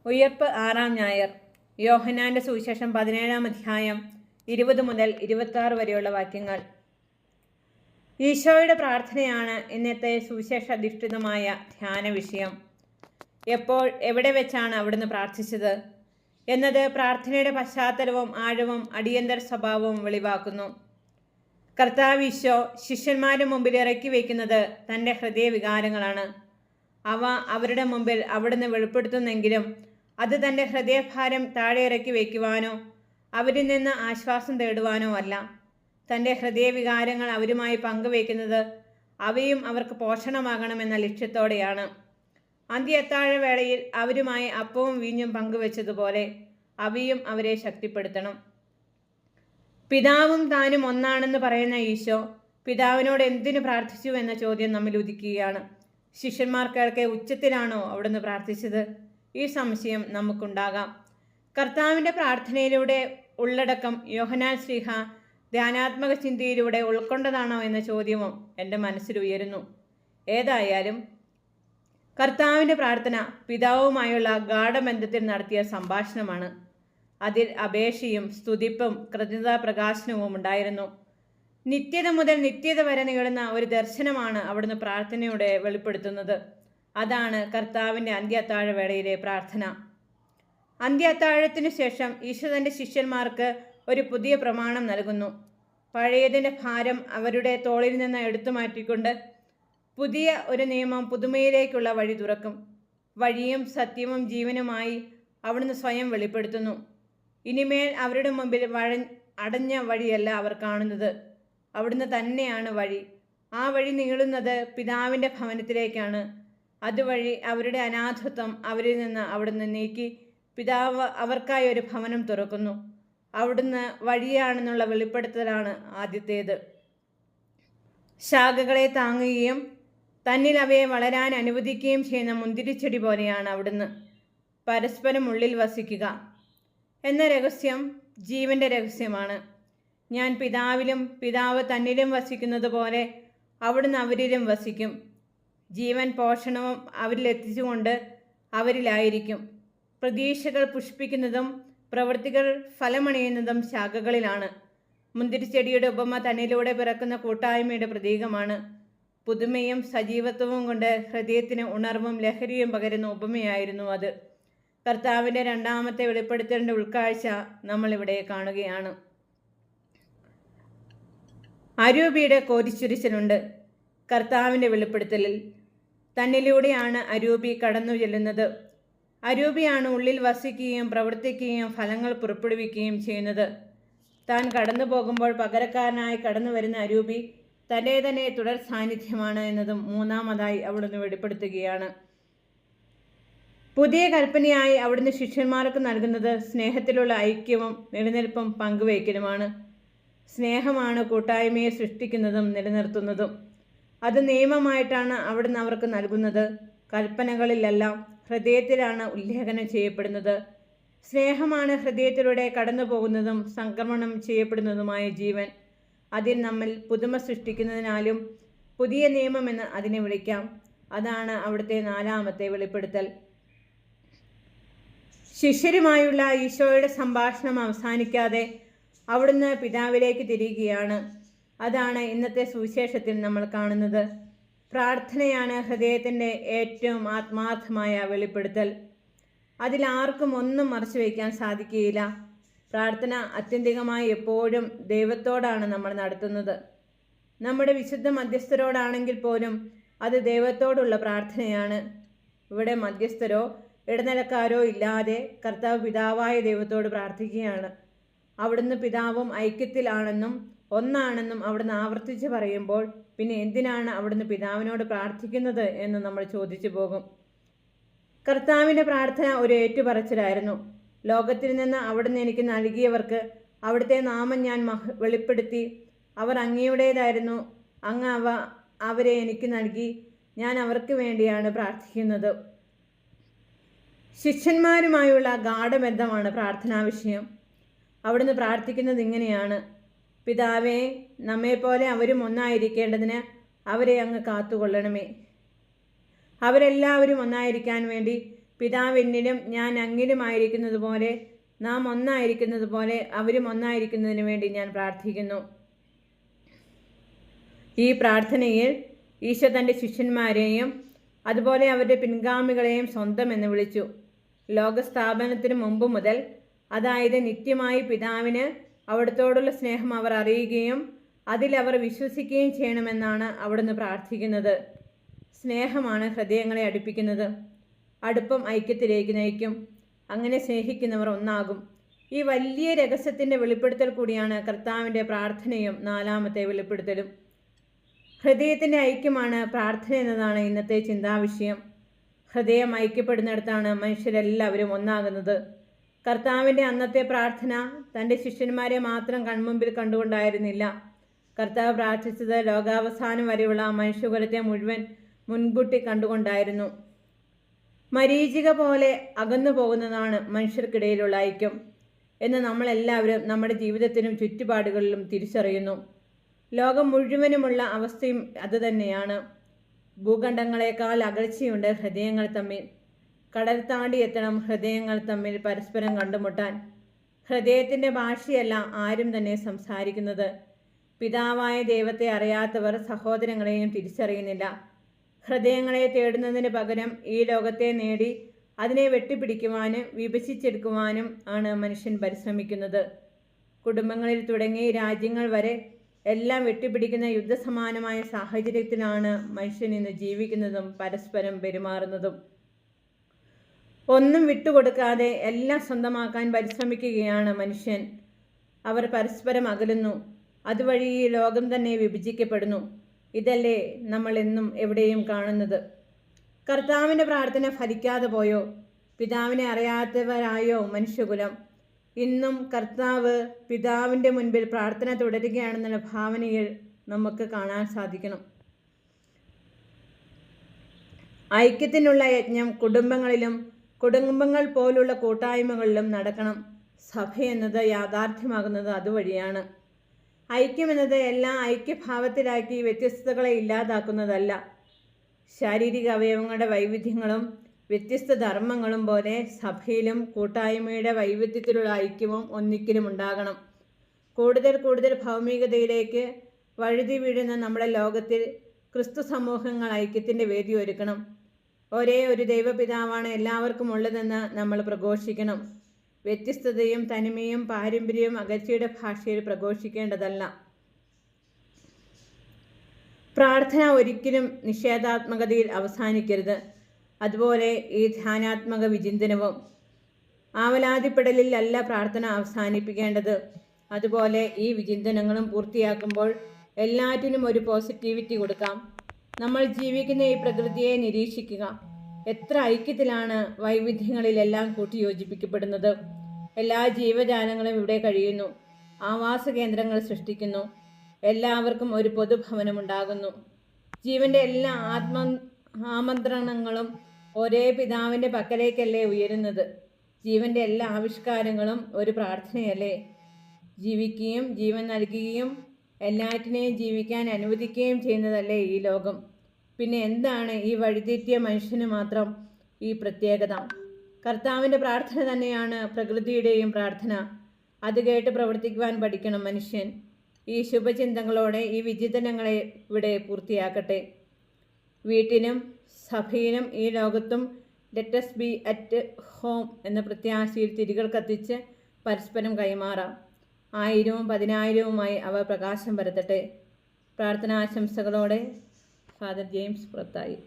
ഉയർപ്പ് 6-ാം ഞായർ. യോഹന്നാന്റെ സുവിശേഷം 17-ാം അധ്യായം 20 മുതൽ 26 വരെയുള്ള വാക്യങ്ങൾ. ഈശോയുടെ പ്രാർത്ഥനയാണ് ഇന്നത്തെ സുവിശേഷാധിഷ്ഠിതമായ ധ്യാന വിഷയം. എപ്പോൾ എവിടെ വെച്ചാണ് അവിടുന്ന് പ്രാർത്ഥിച്ചത് എന്നത് പ്രാർത്ഥനയുടെ പശ്ചാത്തലവും ആഴവും അടിയന്തര സ്വഭാവവും വെളിവാക്കുന്നു. കർത്താവ് ഈശോ ശിഷ്യന്മാരുടെ മുമ്പിൽ ഇറക്കി വയ്ക്കുന്നത് തൻ്റെ ഹൃദയവികാരങ്ങളാണ്. അവ അവരുടെ മുമ്പിൽ അവിടുന്ന് വെളിപ്പെടുത്തുന്നെങ്കിലും അത് തൻ്റെ ഹൃദയഭാരം താഴെ ഇറക്കി വയ്ക്കുവാനോ അവരിൽ നിന്ന് ആശ്വാസം തേടുവാനോ അല്ല. തൻ്റെ ഹൃദയവികാരങ്ങൾ അവരുമായി പങ്കുവയ്ക്കുന്നത് അവയും അവർക്ക് പോഷണമാകണമെന്ന ലക്ഷ്യത്തോടെയാണ്. അന്ത്യത്താഴവേളയിൽ അവരുമായി അപ്പവും വീഞ്ഞും പങ്കുവെച്ചതുപോലെ അവയും അവരെ ശക്തിപ്പെടുത്തണം. പിതാവും താനും ഒന്നാണെന്ന് പറയുന്ന ഈശോ പിതാവിനോട് എന്തിനു പ്രാർത്ഥിച്ചു എന്ന ചോദ്യം നമ്മിൽ ഉദിക്കുകയാണ്. ശിഷ്യന്മാർ കേൾക്കെ ഉച്ചത്തിലാണോ അവിടുന്ന് പ്രാർത്ഥിച്ചത്? ഈ സംശയം നമുക്കുണ്ടാകാം. കർത്താവിൻ്റെ പ്രാർത്ഥനയിലൂടെ ഉള്ളടക്കം യോഹന്നാൻ ശ്ലീഹ ധ്യാനാത്മക ചിന്തയിലൂടെ ഉൾക്കൊണ്ടതാണോ എന്ന ചോദ്യവും എൻ്റെ മനസ്സിൽ ഉയരുന്നു. ഏതായാലും കർത്താവിൻ്റെ പ്രാർത്ഥന പിതാവുമായുള്ള ഗാഢബന്ധത്തിൽ നടത്തിയ സംഭാഷണമാണ്. അതിൽ അപേക്ഷയും സ്തുതിപ്പും കൃതജ്ഞതാ പ്രകാശനവും ഉണ്ടായിരുന്നു. നിത്യത മുതൽ നിത്യത വരെ നീളുന്ന ഒരു ദർശനമാണ് അവിടുന്ന് പ്രാർത്ഥനയോടെ വെളിപ്പെടുത്തുന്നത്. അതാണ് കർത്താവിൻ്റെ അന്ത്യത്താഴവേളയിലെ പ്രാർത്ഥന. അന്ത്യത്താഴത്തിനു ശേഷം ഈശോ തൻ്റെ ശിഷ്യന്മാർക്ക് ഒരു പുതിയ പ്രമാണം നൽകുന്നു. പഴയതിൻ്റെ ഭാരം അവരുടെ തോളിൽ നിന്ന് എടുത്തു മാറ്റിക്കൊണ്ട് പുതിയ ഒരു നിയമം പുതുമയിലേക്കുള്ള വഴി തുറക്കും. വഴിയും സത്യവും ജീവനുമായി അവിടുന്ന് സ്വയം വെളിപ്പെടുത്തുന്നു. ഇനിമേൽ അവരുടെ മുമ്പിൽ അടഞ്ഞ വഴിയല്ല അവർ കാണുന്നത്. അവിടുന്ന് തന്നെയാണ് വഴി. ആ വഴി നീളുന്നത് പിതാവിൻ്റെ ഭവനത്തിലേക്കാണ്. അതുവഴി അവരുടെ അനാഥത്വം അവരിൽ നിന്ന് അവിടുന്ന് നീക്കി പിതാവ് അവർക്കായി ഒരു ഭവനം തുറക്കുന്നു. അവിടുന്ന് വഴിയാണെന്നുള്ള വെളിപ്പെടുത്തലാണ് ആദ്യത്തേത്. ശാഖകളെ താങ്ങുകയും തന്നിൽ അവയെ വളരാൻ അനുവദിക്കുകയും ചെയ്യുന്ന മുന്തിരിച്ചെടി പോലെയാണ് അവിടുന്ന്. പരസ്പരം ഉള്ളിൽ വസിക്കുക എന്ന രഹസ്യം ജീവൻ്റെ രഹസ്യമാണ്. ഞാൻ പിതാവിലും പിതാവ് തന്നിലും വസിക്കുന്നത് പോലെ അവിടുന്ന് അവരിലും വസിക്കും. ജീവൻ പോഷണവും അവരിലെത്തിച്ചുകൊണ്ട് അവരിലായിരിക്കും. പ്രതീക്ഷകൾ പുഷ്പിക്കുന്നതും പ്രവൃത്തികൾ ഫലമണിയുന്നതും ശാഖകളിലാണ്. മുന്തിരിച്ചെടിയുടെ ഉപമ തന്നിലൂടെ പിറക്കുന്ന കൂട്ടായ്മയുടെ പ്രതീകമാണ്. പുതുമയും സജീവത്വവും കൊണ്ട് ഹൃദയത്തിന് ഉണർവും ലഹരിയും പകരുന്ന ഉപമയായിരുന്നു അത്. കർത്താവിൻ്റെ രണ്ടാമത്തെ വെളിപ്പെടുത്തലിൻ്റെ ഉൾക്കാഴ്ച നമ്മളിവിടെ കാണുകയാണ്. അരൂപിയുടെ കോരിച്ചുരിച്ചിലുണ്ട് കർത്താവിൻ്റെ വെളിപ്പെടുത്തലിൽ. തന്നിലൂടെയാണ് അരൂപി കടന്നു ചെല്ലുന്നത്. അരൂപിയാണ് ഉള്ളിൽ വസിക്കുകയും പ്രവർത്തിക്കുകയും ഫലങ്ങൾ പുറപ്പെടുവിക്കുകയും ചെയ്യുന്നത്. താൻ കടന്നു പോകുമ്പോൾ പകരക്കാരനായി കടന്നു വരുന്ന അരൂപി തൻ്റെ തന്നെ തുടർ സാന്നിധ്യമാണ് എന്നതും മൂന്നാമതായി അവിടുന്ന് വെളിപ്പെടുത്തുകയാണ്. പുതിയ കൽപ്പനയായി അവിടുന്ന് ശിഷ്യന്മാർക്ക് നൽകുന്നത് സ്നേഹത്തിലുള്ള ഐക്യവും നിലനിൽപ്പും പങ്കുവയ്ക്കലുമാണ്. സ്നേഹമാണ് കൂട്ടായ്മയെ സൃഷ്ടിക്കുന്നതും നിലനിർത്തുന്നതും. അത് നിയമമായിട്ടാണ് അവിടുന്ന് അവർക്ക് നൽകുന്നത്. കൽപ്പനകളിലെല്ലാം ഹൃദയത്തിലാണ് ഉല്ലേഖനം ചെയ്യപ്പെടുന്നത്. സ്നേഹമാണ് ഹൃദയത്തിലൂടെ കടന്നു പോകുന്നതും സംക്രമണം ചെയ്യപ്പെടുന്നതുമായ ജീവൻ. അതിൽ നമ്മിൽ പുതുമ സൃഷ്ടിക്കുന്നതിനാലും പുതിയ നിയമമെന്ന് അതിനെ വിളിക്കാം. അതാണ് അവിടുത്തെ നാലാമത്തെ വെളിപ്പെടുത്തൽ. ശിഷ്യരുമായുള്ള ഈശോയുടെ സംഭാഷണം അവസാനിക്കാതെ അവിടുന്ന് പിതാവിലേക്ക് തിരിയുകയാണ്. അതാണ് ഇന്നത്തെ സുവിശേഷത്തിൽ നമ്മൾ കാണുന്നത്. പ്രാർത്ഥനയാണ് ഹൃദയത്തിൻ്റെ ഏറ്റവും ആത്മാർത്ഥമായ വെളിപ്പെടുത്തൽ. അതിലാർക്കും ഒന്നും മറച്ചു വയ്ക്കാൻ സാധിക്കുകയില്ല. പ്രാർത്ഥന ആത്യന്തികമായി എപ്പോഴും ദൈവത്തോടാണ് നമ്മൾ നടത്തുന്നത്. നമ്മുടെ വിശുദ്ധ മധ്യസ്ഥരോടാണെങ്കിൽ പോലും അത് ദൈവത്തോടുള്ള പ്രാർത്ഥനയാണ്. ഇവിടെ മധ്യസ്ഥരോ ഇടനിലക്കാരോ ഇല്ലാതെ കർത്താവ് പിതാവായ ദൈവത്തോട് പ്രാർത്ഥിക്കുകയാണ്. അവിടുന്ന് പിതാവും ഐക്യത്തിലാണെന്നും ഒന്നാണെന്നും അവിടുന്ന് ആവർത്തിച്ച് പറയുമ്പോൾ പിന്നെ എന്തിനാണ് അവിടുന്ന് പിതാവിനോട് പ്രാർത്ഥിക്കുന്നത് എന്ന് നമ്മൾ ചോദിച്ചു പോകും. കർത്താവിൻ്റെ പ്രാർത്ഥന ഒരു ഏറ്റുപറച്ചിലായിരുന്നു. ലോകത്തിൽ നിന്ന് അവിടുന്ന് എനിക്ക് നൽകിയവർക്ക് അവിടുത്തെ നാമം ഞാൻ വെളിപ്പെടുത്തി. അവർ അങ്ങയുടേതായിരുന്നു. അങ്ങ് അവരെ എനിക്ക് നൽകി. ഞാൻ അവർക്ക് വേണ്ടിയാണ് പ്രാർത്ഥിക്കുന്നത്. ശിഷ്യന്മാരുമായുള്ള ഗാഢബന്ധമാണ് പ്രാർത്ഥനാ വിഷയം. അവിടുന്ന് പ്രാർത്ഥിക്കുന്നത് ഇങ്ങനെയാണ്: പിതാവേ, നമ്മെപ്പോലെ അവരും ഒന്നായിരിക്കേണ്ടതിന് അവരെ അങ്ങ് കാത്തുകൊള്ളണമേ. അവരെല്ലാവരും ഒന്നായിരിക്കാൻ വേണ്ടി പിതാവ് എന്നിലും ഞാൻ അങ്ങിലുമായിരിക്കുന്നത് പോലെ നാം ഒന്നായിരിക്കുന്നത് പോലെ അവരും ഒന്നായിരിക്കുന്നതിന് വേണ്ടി ഞാൻ പ്രാർത്ഥിക്കുന്നു. ഈ പ്രാർത്ഥനയിൽ ഈശോ തൻ്റെ ശിഷ്യന്മാരെയും അതുപോലെ അവരുടെ പിൻഗാമികളെയും സ്വന്തം എന്ന് വിളിച്ചു. ലോകസ്ഥാപനത്തിന് മുമ്പ് മുതൽ, അതായത് നിത്യമായി പിതാവിന് അവിടത്തോടുള്ള സ്നേഹം അവർ അറിയുകയും അതിലവർ വിശ്വസിക്കുകയും ചെയ്യണമെന്നാണ് അവിടുന്ന് പ്രാർത്ഥിക്കുന്നത്. സ്നേഹമാണ് ഹൃദയങ്ങളെ അടുപ്പിക്കുന്നത്. അടുപ്പം ഐക്യത്തിലേക്ക് നയിക്കും. അങ്ങനെ സ്നേഹിക്കുന്നവർ ഒന്നാകും. ഈ വലിയ രഹസ്യത്തിൻ്റെ വെളിപ്പെടുത്തൽ കൂടിയാണ് കർത്താവിൻ്റെ പ്രാർത്ഥനയും നാലാമത്തെ വെളിപ്പെടുത്തലും. ഹൃദയത്തിൻ്റെ ഐക്യമാണ് പ്രാർത്ഥന എന്നതാണ് ഇന്നത്തെ ചിന്താവിഷയം. ഹൃദയം ഐക്യപ്പെടുന്നിടത്താണ് മനുഷ്യരെല്ലാവരും ഒന്നാകുന്നത്. കർത്താവിൻ്റെ അന്നത്തെ പ്രാർത്ഥന തൻ്റെ ശിഷ്യന്മാരെ മാത്രം കൺമുമ്പിൽ കണ്ടുകൊണ്ടായിരുന്നില്ല. കർത്താവ് പ്രാർത്ഥിച്ചത് ലോകാവസാനം വരെയുള്ള മനുഷ്യകുലത്തെ മുഴുവൻ മുൻകൂട്ടി കണ്ടുകൊണ്ടായിരുന്നു. മരീചിക പോലെ അകന്നു പോകുന്നതാണ് മനുഷ്യർക്കിടയിലുള്ള ഐക്യം എന്ന് നമ്മളെല്ലാവരും നമ്മുടെ ജീവിതത്തിനും ചുറ്റുപാടുകളിലും തിരിച്ചറിയുന്നു. ലോകം മുഴുവനുമുള്ള അവസ്ഥയും അതുതന്നെയാണ്. ഭൂഖണ്ഡങ്ങളെക്കാൾ അകൽച്ചയുണ്ട് ഹൃദയങ്ങൾ തമ്മിൽ. കടൽ താണ്ടി എത്തണം ഹൃദയങ്ങൾ തമ്മിൽ പരസ്പരം കണ്ടുമുട്ടാൻ. ഹൃദയത്തിൻ്റെ ഭാഷയല്ല ആരും തന്നെ സംസാരിക്കുന്നത്. പിതാവായ ദൈവത്തെ അറിയാത്തവർ സഹോദരങ്ങളെയും തിരിച്ചറിയുന്നില്ല. ഹൃദയങ്ങളെ തേടുന്നതിന് പകരം ഈ ലോകത്തെ നേടി അതിനെ വെട്ടിപ്പിടിക്കുവാനും വിഭജിച്ചെടുക്കുവാനും ആണ് മനുഷ്യൻ പരിശ്രമിക്കുന്നത്. കുടുംബങ്ങളിൽ തുടങ്ങി രാജ്യങ്ങൾ വരെ എല്ലാം വെട്ടിപ്പിടിക്കുന്ന യുദ്ധസമാനമായ സാഹചര്യത്തിലാണ് മനുഷ്യൻ ഇന്ന് ജീവിക്കുന്നതും പരസ്പരം പെരുമാറുന്നതും. ഒന്നും വിട്ടുകൊടുക്കാതെ എല്ലാം സ്വന്തമാക്കാൻ പരിശ്രമിക്കുകയാണ് മനുഷ്യൻ. അവർ പരസ്പരം അകലുന്നു. അതുവഴി ഈ ലോകം തന്നെ വിഭജിക്കപ്പെടുന്നു. ഇതല്ലേ നമ്മൾ എന്നും എവിടെയും കാണുന്നത്. കർത്താവിൻ്റെ പ്രാർത്ഥന ഫലിക്കാതെ പോയോ? പിതാവിനെ അറിയാത്തവരായോ മനുഷ്യകുലം? ഇന്നും കർത്താവ് പിതാവിൻ്റെ മുൻപിൽ പ്രാർത്ഥന തുടരുകയാണെന്നുള്ള ഭാവനയിൽ നമുക്ക് കാണാൻ സാധിക്കണം. ഐക്യത്തിനുള്ള യജ്ഞം കുടുംബങ്ങളിലും കുടുംബങ്ങൾ പോലുള്ള കൂട്ടായ്മകളിലും നടക്കണം. സഭ എന്നത് യാഥാർത്ഥ്യമാകുന്നത് അതുവഴിയാണ്. ഐക്യമെന്നത് എല്ലാ ഐക്യഭാവത്തിലാക്കി വ്യത്യസ്തതകളെ ഇല്ലാതാക്കുന്നതല്ല. ശാരീരിക അവയവങ്ങളുടെ വൈവിധ്യങ്ങളും വ്യത്യസ്ത ധർമ്മങ്ങളും പോലെ സഭയിലും കൂട്ടായ്മയുടെ വൈവിധ്യത്തിലുള്ള ഐക്യവും ഒന്നിക്കലും ഉണ്ടാകണം. കൂടുതൽ കൂടുതൽ ഭൗമികതയിലേക്ക് വഴുതി വീഴുന്ന നമ്മുടെ ലോകത്തിൽ ക്രിസ്തു സമൂഹങ്ങൾ ഐക്യത്തിൻ്റെ വേദി ഒരുക്കണം. ഒരേ ഒരു ദൈവപിതാവാണ് എല്ലാവർക്കും ഉള്ളതെന്ന് നമ്മൾ പ്രഘോഷിക്കണം. വ്യത്യസ്തതയും തനിമയും പാരമ്പര്യവും അകൽച്ചയുടെ ഭാഷയിൽ പ്രഘോഷിക്കേണ്ടതല്ല. പ്രാർത്ഥന ഒരിക്കലും നിഷേധാത്മകതയിൽ അവസാനിക്കരുത്. അതുപോലെ ഈ ധ്യാനാത്മക വിചിന്തനവും. ആവലാതിപ്പെടലിൽ അല്ല പ്രാർത്ഥന അവസാനിപ്പിക്കേണ്ടത്. അതുപോലെ ഈ വിചിന്തനങ്ങളും പൂർത്തിയാക്കുമ്പോൾ എല്ലാറ്റിനും ഒരു പോസിറ്റിവിറ്റി കൊടുക്കാം. നമ്മൾ ജീവിക്കുന്ന ഈ പ്രകൃതിയെ നിരീക്ഷിക്കുക. എത്ര ഐക്യത്തിലാണ് വൈവിധ്യങ്ങളിലെല്ലാം കൂട്ടിയോജിപ്പിക്കപ്പെടുന്നത്. എല്ലാ ജീവജാലങ്ങളും ഇവിടെ കഴിയുന്നു. ആവാസ കേന്ദ്രങ്ങൾ സൃഷ്ടിക്കുന്നു. എല്ലാവർക്കും ഒരു പൊതുഭവനമുണ്ടാകുന്നു. ജീവൻ്റെ എല്ലാ ആമന്ത്രണങ്ങളും ഒരേ പിതാവിൻ്റെ പക്കലേക്കല്ലേ ഉയരുന്നത്. ജീവൻ്റെ എല്ലാ ആവിഷ്കാരങ്ങളും ഒരു പ്രാർത്ഥനയല്ലേ. ജീവിക്കുകയും ജീവൻ നൽകുകയും എല്ലാറ്റിനെയും ജീവിക്കാൻ അനുവദിക്കുകയും ചെയ്യുന്നതല്ലേ ഈ ലോകം. പിന്നെ എന്താണ് ഈ വഴിതെറ്റിയ മനുഷ്യന് മാത്രം ഈ പ്രത്യേകത? കർത്താവിൻ്റെ പ്രാർത്ഥന തന്നെയാണ് പ്രകൃതിയുടെയും പ്രാർത്ഥന. അത് കേട്ട് പ്രവർത്തിക്കുവാൻ പഠിക്കണം മനുഷ്യൻ. ഈ ശുഭചിന്തകളോടെ ഈ വിചിന്തനങ്ങളെ ഇവിടെ പൂർത്തിയാക്കട്ടെ. വീട്ടിലും സഭയിലും ഈ ലോകത്തും ലെറ്റസ് ബി അറ്റ് ഹോം എന്ന പ്രത്യാശയിൽ തിരികൾ കത്തിച്ച് പരസ്പരം കൈമാറാം. 1000ഉം 10,000ഉമായി അവ പ്രകാശം പരത്തട്ടെ. പ്രാർത്ഥനാശംസകളോടെ ഫാദർ ജെയിംസ് പുറത്തായി.